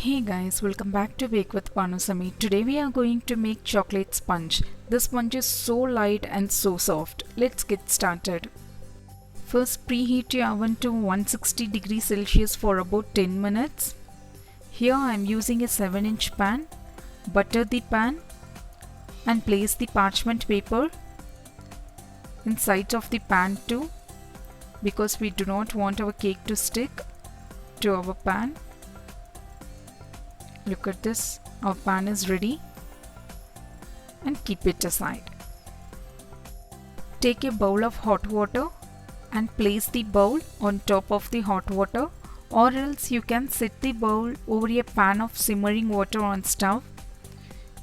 Hey guys, welcome back to Bake with Panusami. Today we are going to make chocolate sponge. The sponge is so light and so soft. Let's get started. First preheat your oven to 160 degrees Celsius for about 10 minutes. Here I am using a 7-inch pan. Butter the pan and place the parchment paper in sides of the pan too, because we do not want our cake to stick to our pan. Look at this, our pan is ready, and keep it aside. Take a bowl of hot water and place the bowl on top of the hot water, or else you can set the bowl over a pan of simmering water on stove.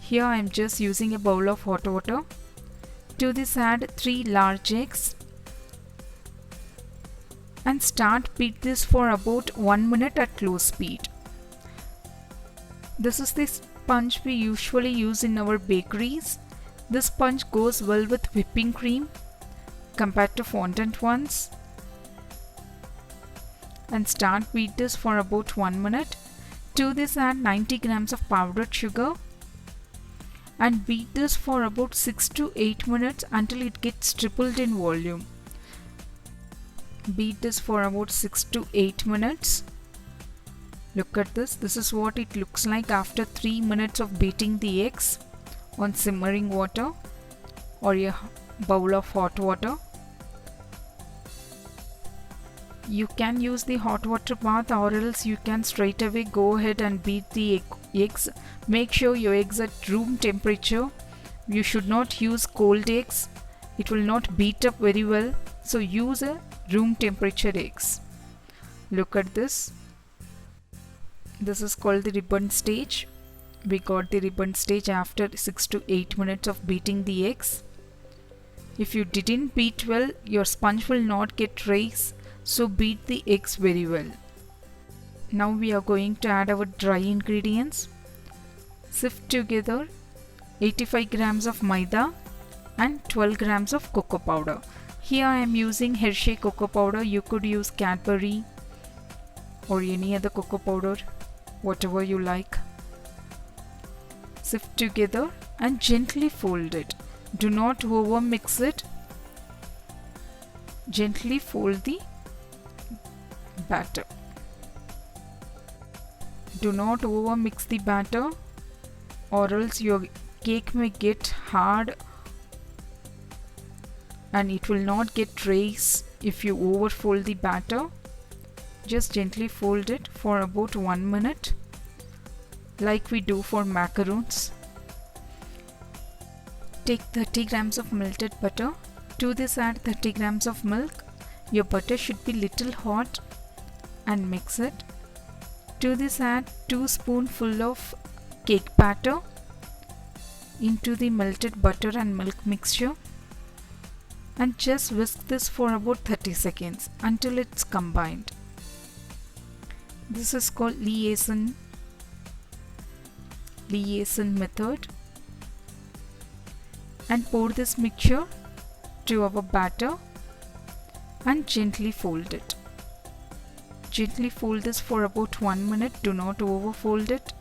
Here I am just using a bowl of hot water. To this add 3 large eggs and start beat this for about 1 minute at low speed. This is the sponge we usually use in our bakeries. This sponge goes well with whipping cream compared to fondant ones. And start beat this for about 1 minute. To this add 90 grams of powdered sugar and beat this for about 6 to 8 minutes until it gets tripled in volume. Beat this for about 6 to 8 minutes. Look at this. This is what it looks like after 3 minutes of beating the eggs on simmering water or a bowl of hot water. You can use the hot water bath, or else you can straight away go ahead and beat the eggs. Make sure your eggs are at room temperature. You should not use cold eggs. It will not beat up very well. So use a room temperature eggs. Look at this. This is called the ribbon stage. We got the ribbon stage after 6 to 8 minutes of beating the eggs. If you didn't beat well, your sponge will not get raised, so beat the eggs very well. Now we are going to add our dry ingredients. Sift together 85 grams of maida and 12 grams of cocoa powder. Here I am using Hershey cocoa powder. You could use Cadbury or any other cocoa powder, whatever you like. Sift together and gently fold it. Do not over mix it. Gently fold the batter. Do not over mix the batter, or else your cake may get hard and it will not get raised if you over fold the batter. Just gently fold it for about 1 minute, like we do for macaroons. Take 30 grams of melted butter. To this add 30 grams of milk. Your butter should be little hot, and mix it. To this add 2 spoonfuls of cake batter into the melted butter and milk mixture, and just whisk this for about 30 seconds until it's combined. This is called liaison method. And pour this mixture to our batter and gently fold it. Gently fold this for about 1 minute. Do not over fold it.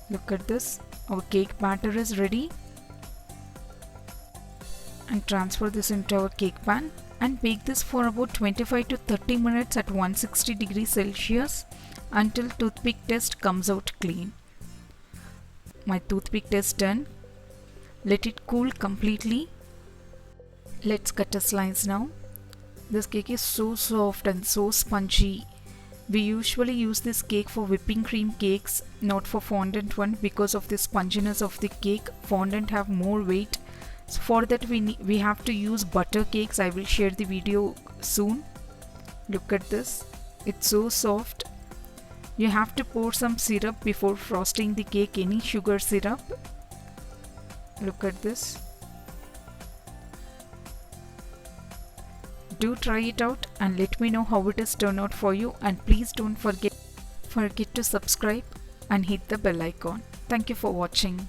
Look at this. Our cake batter is ready. And transfer this into our cake pan and bake this for about 25 to 30 minutes at 160 degrees Celsius until toothpick test comes out clean. My toothpick test done. Let it cool completely. Let's cut a slice now. This cake is so soft and so spongy. We usually use this cake for whipping cream cakes, not for fondant one, because of the sponginess of the cake. Fondant have more weight. So for that we have to use butter cakes. I will share the video soon. Look at this. It's so soft. You have to pour some syrup before frosting the cake, any sugar syrup. Look at this. Do try it out and let me know how it has turned out for you, and please don't forget to subscribe and hit the bell icon. Thank you for watching.